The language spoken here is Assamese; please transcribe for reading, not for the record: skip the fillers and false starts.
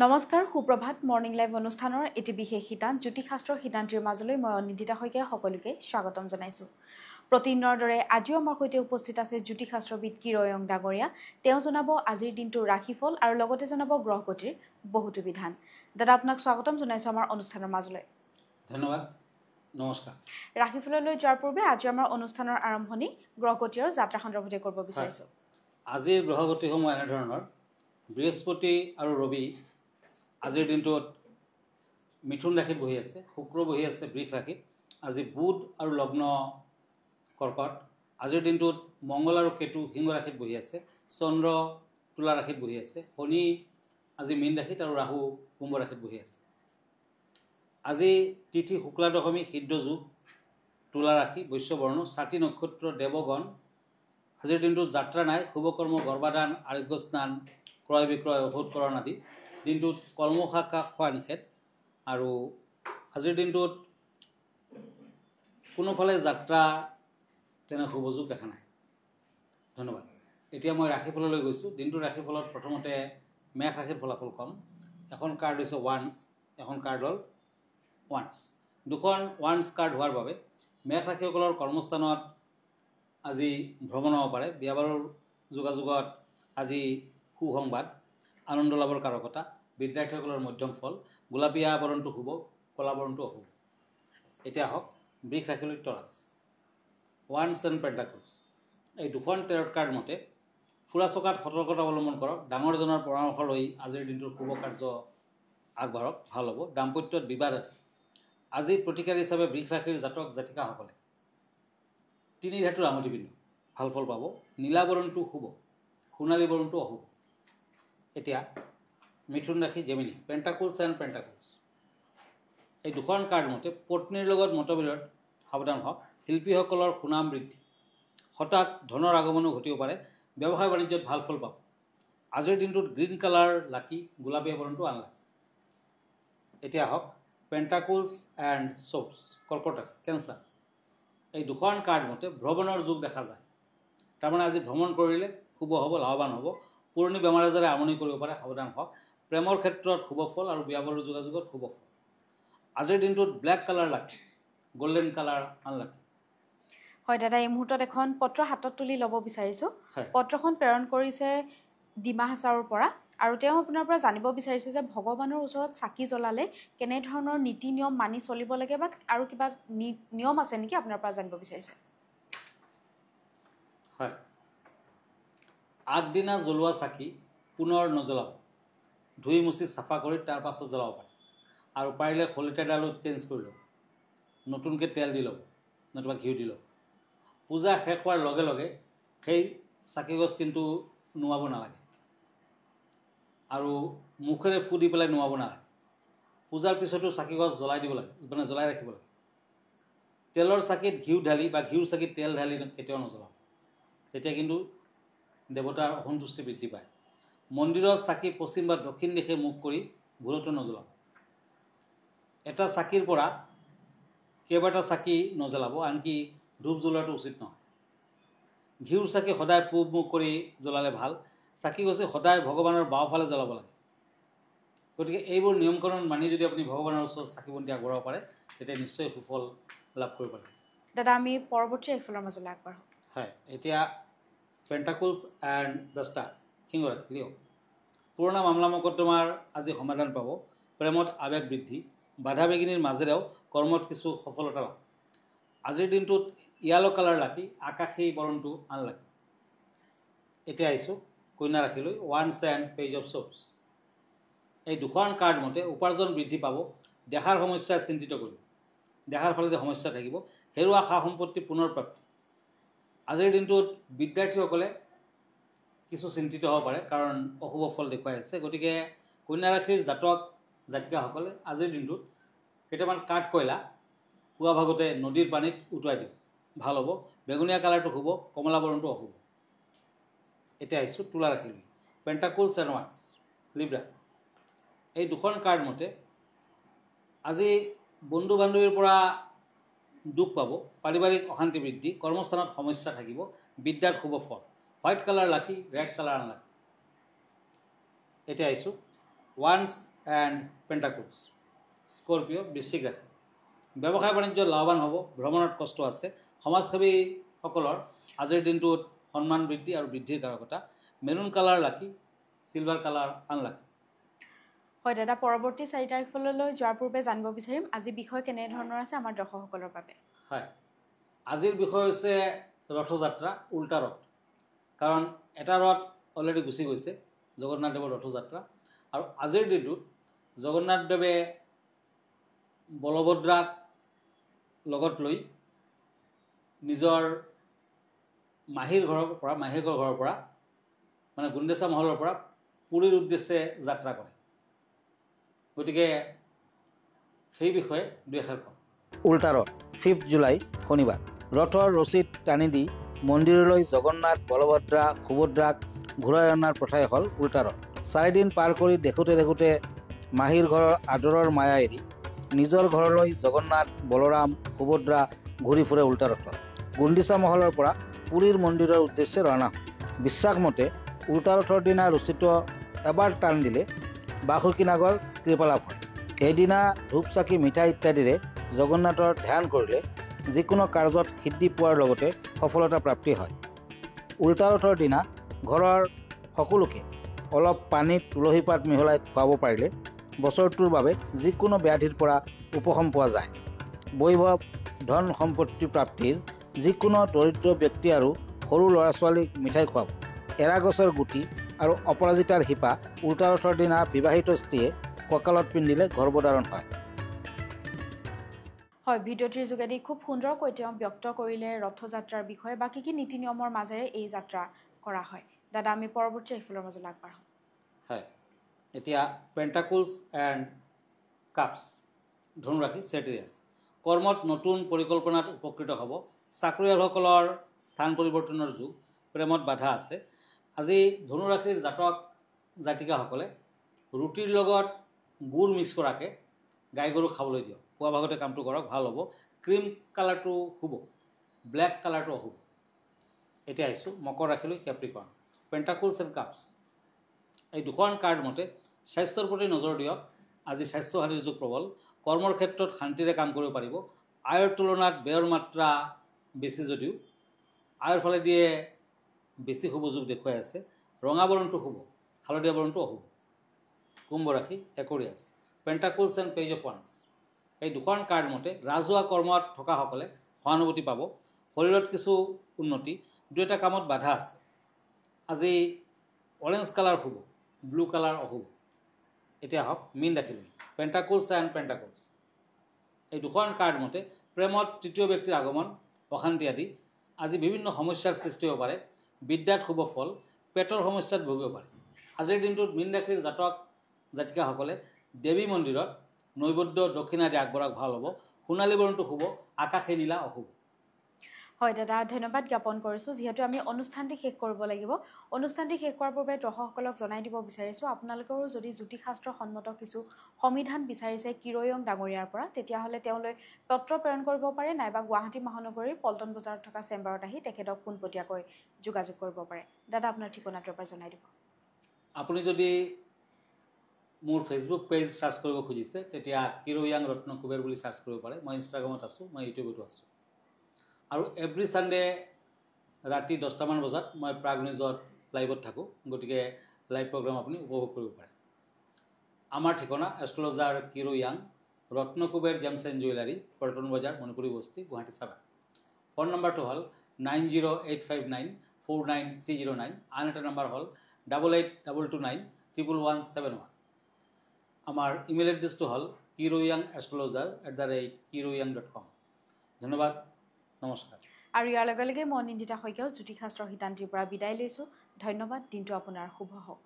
নমস্কাৰ সুপ্ৰভাত মৰ্নিং লাইভ অনুষ্ঠানৰ এটি বিশেষ সিদ্ধান্ত জ্যোতিষশাস্ত্ৰৰ সিদ্ধান্তৰ মাজলৈ মই অনিন্দিতা শইকীয়া সকলোকে স্বাগতম জনাইছোঁ। প্ৰতিদিনৰ দৰে আজিও আমাৰ সৈতে উপস্থিত আছে জ্যোতিষশাস্ত্ৰবিদ কিৰয়ং ডাঙৰীয়া। তেওঁ জনাব আজিৰ দিনটোৰ ৰাশিফল আৰু লগতে জনাব গ্ৰহগতিৰ বহুতো বিধান। দাদা আপোনাক স্বাগতম জনাইছোঁ আমাৰ অনুষ্ঠানৰ মাজলৈ। ধন্যবাদ, নমস্কাৰ। ৰাশিফললৈ যোৱাৰ পূৰ্বে আজি আমাৰ অনুষ্ঠানৰ আৰম্ভণি গ্ৰহগতি আৰু যাত্ৰা সন্দৰ্ভতে কৰিব বিচাৰিছোঁ। আজিৰ গ্ৰহগতিসমূহ এনেধৰণৰ: বৃহস্পতি আৰু ৰবি আজিৰ দিনটোত মিথুন ৰাশিত বহি আছে, শুক্ৰ বহি আছে বৃষ ৰাশিত, আজি বুধ আৰু লগ্ন কৰ্কট। আজিৰ দিনটোত মংগল আৰু কেতু সিংহ ৰাশিত বহি আছে, চন্দ্ৰ তুলা ৰাশিত বহি আছে, শনি আজি মীন ৰাশিত আৰু ৰাহু কুম্ভ ৰাশিত বহি আছে। আজি তিথি শুক্লা দশমী, সিদ্ধ যোগ, তুলা ৰাশি, বৈশ্যবৰ্ণ, ছাতি নক্ষত্ৰ, দেৱগণ। আজিৰ দিনটোত যাত্ৰা নাই, শুভকৰ্ম, গৰ্ভাধান, আৰোগ্য স্নান, ক্ৰয় বিক্ৰয়, ঔষধকৰণ আদি। দিনটোত কলমশাকা খোৱা নিষেধ। আৰু আজিৰ দিনটোত কোনোফালে যাত্ৰা তেনে শুভযোগ দেখা নাই। ধন্যবাদ। এতিয়া মই ৰাশিফললৈ গৈছোঁ। দিনটোৰ ৰাশিফলত প্ৰথমতে মেষ ৰাশিৰ ফলাফল ক'ম। এখন কাৰ্ড হৈছে ওৱান্স, এখন কাৰ্ড হ'ল ওৱান্স। দুখন ওৱান্স কাৰ্ড হোৱাৰ বাবে মেষ ৰাশিসকলৰ কৰ্মস্থানত আজি ভ্ৰমণ হ'ব পাৰে। বিয়া বাৰুৰ যোগাযোগত আজি সুসংবাদ, আনন্দ লাভৰ কাৰকতা। বিদ্যাৰ্থীসকলৰ মধ্যম ফল। গোলাপীয়া বৰণটো শুভ, কলা বৰণটো অশুভ। এতিয়া হওক বৃষ ৰাশিলৈ তৰাজ। Once and পেণ্টাকলছ। এই দুখন টেৰট কাৰ্ড মতে ফুৰা চকাত সতৰ্কতা অৱলম্বন কৰক। ডাঙৰজনৰ পৰামৰ্শ লৈ আজিৰ দিনটোৰ শুভ কাৰ্য আগবাঢ়ক, ভাল হ'ব। দাম্পত্যত বিবাদ আদি। আজি প্ৰতিকাৰ হিচাপে বৃষ ৰাশিৰ জাতক জাতিকাসকলে তিনি ধাতুৰ আঙুঠি পিন্ধক, ভাল ফল পাব। নীলা বৰণটো শুভ, সোণালী বৰণটো অশুভ। এতিয়া মিথুন ৰাশি জেমিনি। পেণ্টাকলছ এণ্ড পেণ্টাকলছ। এই দুখন কাৰ্ড মতে পত্নীৰ লগত মতবিৰোধ, সাৱধান হওক। শিল্পীসকলৰ সুনাম বৃদ্ধি, হঠাৎ ধনৰ আগমনো ঘটিব পাৰে। ব্যৱসায় বাণিজ্যত ভাল ফল পাব। আজিৰ দিনটোত গ্ৰীণ কালাৰ লাকি, গোলাপীয়া বৰণটো আনলাকি। এতিয়া হওক পেণ্টাকলছ এণ্ড শ্বৰ্টছ। কৰ্কট ৰাশি কেঞ্চাৰ। এই দুখন কাৰ্ড মতে ভ্ৰমণৰ যোগ দেখা যায়। তাৰমানে আজি ভ্ৰমণ কৰিলে শুভ হ'ব, লাভৱান হ'ব। পুৰণি বেমাৰ আজাৰে আমনি কৰিব পাৰে, সাৱধান হওক। প্ৰেমৰ ক্ষেত্ৰত শুভ ফল আৰু বিয়া বাৰুৰ যোগাযোগত শুভ ফল। আজিৰ দিনটোত ব্লেক কালাৰ লাকি, গল্ডেন কালাৰ আনলাকি। হয় দাদা, এই মুহূৰ্তত এখন পত্ৰ হাতত তুলি ল'ব বিচাৰিছোঁ। হয়। পত্ৰখন প্ৰেৰণ কৰিছে ডিমা হাছাৰৰ পৰা, আৰু তেওঁ আপোনাৰ পৰা জানিব বিচাৰিছে যে ভগৱানৰ ওচৰত চাকি জ্বলালে কেনেধৰণৰ নীতি নিয়ম মানি চলিব লাগে বা আৰু কিবা নিয়ম আছে নেকি আপোনাৰ পৰা জানিব বিচাৰিছে। হয়, আগদিনা জ্বলোৱা চাকি পুনৰ নজ্বলাব। ধুই মুচি চাফা কৰি তাৰ পাছত জ্বলাব পাৰে। আৰু পাৰিলে শলিতাডালো চেঞ্জ কৰি ল'ব, নতুনকৈ তেল দি ল'ব, নতুবা ঘিউ দি ল'ব। পূজা শেষ হোৱাৰ লগে লগে সেই চাকিগছ কিন্তু নুমাব নালাগে, আৰু মুখেৰে ফু দি পেলাই নুমাব নালাগে। পূজাৰ পিছতো চাকিগছ জ্বলাই দিব লাগে, মানে জ্বলাই ৰাখিব লাগে। তেলৰ চাকিত ঘিউ ঢালি বা ঘিউৰ চাকিত তেল ঢালি কেতিয়াও নজ্বলাব, তেতিয়া কিন্তু দেৱতাৰ অসন্তুষ্টি বৃদ্ধি পায়। মন্দিৰৰ চাকি পশ্চিম বা দক্ষিণ দিশে মুখ কৰি ভুলতো নজ্বলাব। এটা চাকিৰ পৰা কেইবাটা চাকি নজ্বলাব, আনকি ধূপ জ্বলোৱাটো উচিত নহয়। ঘিউৰ চাকি সদায় পূব মুখ কৰি জ্বলালে ভাল। চাকি গছি সদায় ভগৱানৰ বাওঁফালে জ্বলাব লাগে। গতিকে এইবোৰ নিয়মকৰণ মানি যদি আপুনি ভগৱানৰ ওচৰত চাকি বন্তি আগবঢ়াব পাৰে, তেতিয়া নিশ্চয় সুফল লাভ কৰিব পাৰে। দাদা আমি পৰৱৰ্তী ৰাশিফলৰ মাজলৈ আগবাঢ়ো। হয়, এতিয়া পেণ্টাকলছ এণ্ড দ্য ষ্টাৰ। সিংহ ৰাশি লিঅ'। পুৰণা মামলা মকদ্দমাৰ আজি সমাধান পাব। প্ৰেমত আৱেগ বৃদ্ধি, বাধা বিঘিনিৰ মাজেৰেও কৰ্মত কিছু সফলতা লাভ। আজিৰ দিনটোত য়েলো কালাৰ লাকি, আকাশী বৰণটো আনলাকি। এতিয়া আহিছোঁ কন্যা ৰাশিলৈ। ওৱান্স এণ্ড পেজ অফ শ্বৰ্টছ। এই দুখন কাৰ্ড মতে উপাৰ্জন বৃদ্ধি পাব। দেহাৰ সমস্যাই চিন্তিত কৰিব, দেহাৰ ফালেদি সমস্যা থাকিব। হেৰুৱা সা সম্পত্তি পুনৰ প্ৰাপ্তি। আজিৰ দিনটোত বিদ্যাৰ্থীসকলে কিছু চিন্তিত হ'ব পাৰে, কাৰণ অশুভ ফল দেখুৱাই আছে। গতিকে কন্যা ৰাশিৰ জাতক জাতিকাসকলে আজিৰ দিনটোত কেইটামান কাঠ কয়লা পুৱা ভাগতে নদীৰ পানীত উটুৱাই দিয়ক, ভাল হ'ব। বেঙুনীয়া কালাৰটো শুভ, কমলা বৰণটো অশুভ। এতিয়া আহিছোঁ তুলা ৰাশিলৈ। পেণ্টাকলছ এণ্ড ওৱান্স। লিব্ৰা। এই দুখন কাৰ্ড মতে আজি বন্ধু বান্ধৱীৰ পৰা দুখ পাব, পাৰিবাৰিক অশান্তি বৃদ্ধি, কৰ্মস্থানত সমস্যা থাকিব। বিদ্যাত শুভ ফল। হোৱাইট কালাৰ লাকি, ৰেড কালাৰ আনলাকি। এতিয়া আহিছোঁ ওৱান্স এণ্ড পেণ্টাকুলছ। স্কৰপিঅ বৃশ্চিক ৰাশি। ব্যৱসায় বাণিজ্য লাভৱান হ'ব, ভ্ৰমণত কষ্ট আছে। সমাজসেৱীসকলৰ আজিৰ দিনটোত সন্মান বৃদ্ধি আৰু বৃদ্ধিৰ কাৰকতা। মেৰুণ কালাৰ লাকি, চিলভাৰ কালাৰ আনলাকি। হয় দাদা, পৰৱৰ্তী 4 তাৰিখলৈ যোৱাৰ পূৰ্বে জানিব বিচাৰিম আজি বিষয় কেনেধৰণৰ আছে আমাৰ দৰ্শকসকলৰ বাবে। হয়, আজিৰ বিষয় হৈছে ৰথযাত্ৰা, উল্টা ৰথ। কাৰণ এটা ৰথ অলৰেডি গুচি গৈছে, জগন্নাথদেৱৰ ৰথযাত্ৰা। আৰু আজিৰ দিনটোত জগন্নাথদেৱে বলভদ্ৰাক লগত লৈ নিজৰ মাহীৰ ঘৰৰ পৰা মানে গুণ্ডেচা মহলৰ পৰা পুৰীৰ উদ্দেশ্যে যাত্ৰা কৰে। গতিকে সেই বিষয়ে দুই এষাৰ কওঁ। উল্টা ৰথ, 5 জুলাই শনিবাৰ। ৰথৰ ৰছীত টানি দি মন্দিৰলৈ জগন্নাথ, বলভদ্ৰা, সুভদ্ৰাক ঘূৰাই অনাৰ প্ৰথাই হ'ল উল্টা ৰথ। 4 দিন পাৰ কৰি দেখোঁতে মাহীৰ ঘৰৰ আদৰৰ মায়া এৰি নিজৰ ঘৰলৈ জগন্নাথ, বলৰাম, সুভদ্ৰা ঘূৰি ফুৰে উল্টা ৰথত। গুণ্ডিচা মহলৰ পৰা পুৰীৰ মন্দিৰৰ উদ্দেশ্যে ৰাওনা হয়। বিশ্বাস মতে উল্টা ৰথৰ দিনা ৰছীটো এবাৰ টান দিলে বাসুকীনাগৰ কৃপা লাভ হয়। সেইদিনা ধূপ চাকি মিঠাই ইত্যাদিৰে জগন্নাথৰ ধ্যান কৰিলে যিকোনো কাৰ্যত সিদ্ধি পোৱাৰ লগতে সফলতা প্ৰাপ্তি হয়। উল্টা ৰথৰ দিনা ঘৰৰ সকলোকে অলপ পানীত তুলসী পাত মিহলাই খুৱাব পাৰিলে বছৰটোৰ বাবে যিকোনো ব্যাধিৰ পৰা উপশম পোৱা যায়। বৈভৱ, ধন সম্পত্তি প্ৰাপ্তিৰ যিকোনো দৰিদ্ৰ ব্যক্তি আৰু সৰু ল'ৰা ছোৱালীক মিঠাই খুৱাব। এৰা গছৰ গুটি আৰু অপৰাজিতাৰ শিপা উল্টা ৰথৰ দিনা বিবাহিত স্ত্ৰীয়ে কঁকালত পিন্ধিলে গৰ্ভধাৰণ হয়। হয়, ভিডিঅ'টিৰ যোগেদি খুব সুন্দৰকৈ তেওঁ ব্যক্ত কৰিলে ৰথযাত্ৰাৰ বিষয়ে বা কি নীতি নিয়মৰ মাজেৰে এই যাত্ৰা কৰা হয়। দাদা, আমি পৰৱৰ্তী ৰাশিফলৰ মাজলৈ আগবাঢ়ো। হয়, এতিয়া পেণ্টাকুলছ এণ্ড কাপছ, ধনুৰাশি, চেটিৰিয়াছ। কৰ্মত নতুন পৰিকল্পনাত উপকৃত হ'ব। চাকৰিয়ালসকলৰ স্থান পৰিৱৰ্তনৰ যুগ। প্ৰেমত বাধা আছে। আজি ধনুৰাশিৰ জাতক জাতিকাসকলে ৰুটিৰ লগত গুড় মিক্স কৰাকৈ গাই গৰুক খাবলৈ দিয়ক। পুৱা ভাগতে কামটো কৰক, ভাল হ'ব। ক্ৰীম কালাৰটো শুভ, ব্লেক কালাৰটো অশুভ। এতিয়া আহিছোঁ মকৰ ৰাশিলৈ, কেপ্ৰিকৰ্ণ। পেণ্টাকুলছ এণ্ড কাপছ। এই দুখন কাৰ্ড মতে স্বাস্থ্যৰ প্ৰতি নজৰ দিয়ক। আজি স্বাস্থ্যহানিৰ যুগ প্ৰবল। কৰ্মৰ ক্ষেত্ৰত শান্তিৰে কাম কৰিব পাৰিব। আয়ৰ তুলনাত ব্যয়ৰ মাত্ৰা বেছি যদিও আয়ৰ ফালে দিয়ে বেছি শুভ যুগ দেখুৱাই আছে। ৰঙা বৰণটো শুভ, হালধীয়া বৰণটো অশুভ। কুম্ভ ৰাশি, একুৰিয়াছ। পেণ্টাকুলছ এণ্ড পেজ অফ ওৱান্স। এই দুখন কাৰ্ড মতে ৰাজহুৱা কৰ্মত থকাসকলে সহানুভূতি পাব। শৰীৰত কিছু উন্নতি, দুই এটা কামত বাধা আছে। আজি অৰেঞ্জ কালাৰ শুভ, ব্লু কালাৰ অশুভ। এতিয়া আহক মীন ৰাশিলৈ, পেণ্টাকুলছ এণ্ড পেণ্টাকুলছ। এই দুখন কাৰ্ড মতে প্ৰেমত তৃতীয় ব্যক্তিৰ আগমন, অশান্তি আদি। আজি বিভিন্ন সমস্যাৰ সৃষ্টি হ'ব পাৰে। বিদ্যাত শুভ ফল, পেটৰ সমস্যাত ভুগিব পাৰে। আজিৰ দিনটোত মীন ৰাশিৰ জাতক জাতিকাসকলে দেৱী মন্দিৰত নৈবদ্য দক্ষিণা আদি আগবঢ়াওক, ভাল হ'ব। সোণালী বৰণটো শুভ, আকাশী নীলা অশুভ। হয় দাদা, ধন্যবাদ জ্ঞাপন কৰিছোঁ। যিহেতু আমি অনুষ্ঠানটি শেষ কৰিব লাগিব, অনুষ্ঠানটি শেষ কৰাৰ পূৰ্বে দৰ্শকসকলক জনাই দিব বিচাৰিছোঁ, আপোনালোকৰো যদি জ্যোতিষশাস্ত্ৰ সন্মত কিছু সমিধান বিচাৰিছে কিৰয়ং ডাঙৰীয়াৰ পৰা, তেতিয়াহ'লে তেওঁলৈ পত্ৰ প্ৰেৰণ কৰিব পাৰে, নাইবা গুৱাহাটী মহানগৰীৰ পল্টন বজাৰত থকা চেম্বাৰত আহি তেখেতক পোনপটীয়াকৈ যোগাযোগ কৰিব পাৰে। দাদা, আপোনাৰ ঠিকনাটোৰ পৰা জনাই দিব। আপুনি যদি মোৰ ফেচবুক পেজ চাৰ্চ কৰিব খুজিছে তেতিয়া কিৰয়াং ৰত্ন কুবেৰ বুলি চাৰ্চ কৰিব পাৰে। মই ইনষ্টাগ্ৰামত আছোঁ, মই ইউটিউবতো আছোঁ। আৰু এভৰি ছানডে ৰাতি 10টামান বজাত মই প্ৰাগ নিউজত লাইভত থাকোঁ। গতিকে লাইভ প্ৰগ্ৰাম আপুনি উপভোগ কৰিব পাৰে। আমাৰ ঠিকনা astrologer Kiryang, Ratna Kuber gems and jewellery, Paltan Bazar, Manipuri বস্তি, গুৱাহাটী 7। ফোন নম্বৰটো হ'ল 9085949309। আন এটা নম্বৰ হ'ল 8822911171। আমাৰ ইমেইল এড্ৰেছটো হ'ল kiroyangastrologer@kiroyang.com। ধন্যবাদ, নমস্কাৰ। আৰু ইয়াৰ লগে লগে মই নিন্দিতা শইকীয়াও জ্যোতিষশাস্ত্ৰ সিদ্ধান্তিৰ পৰা বিদায় লৈছোঁ। ধন্যবাদ, দিনটো আপোনাৰ শুভ হওক।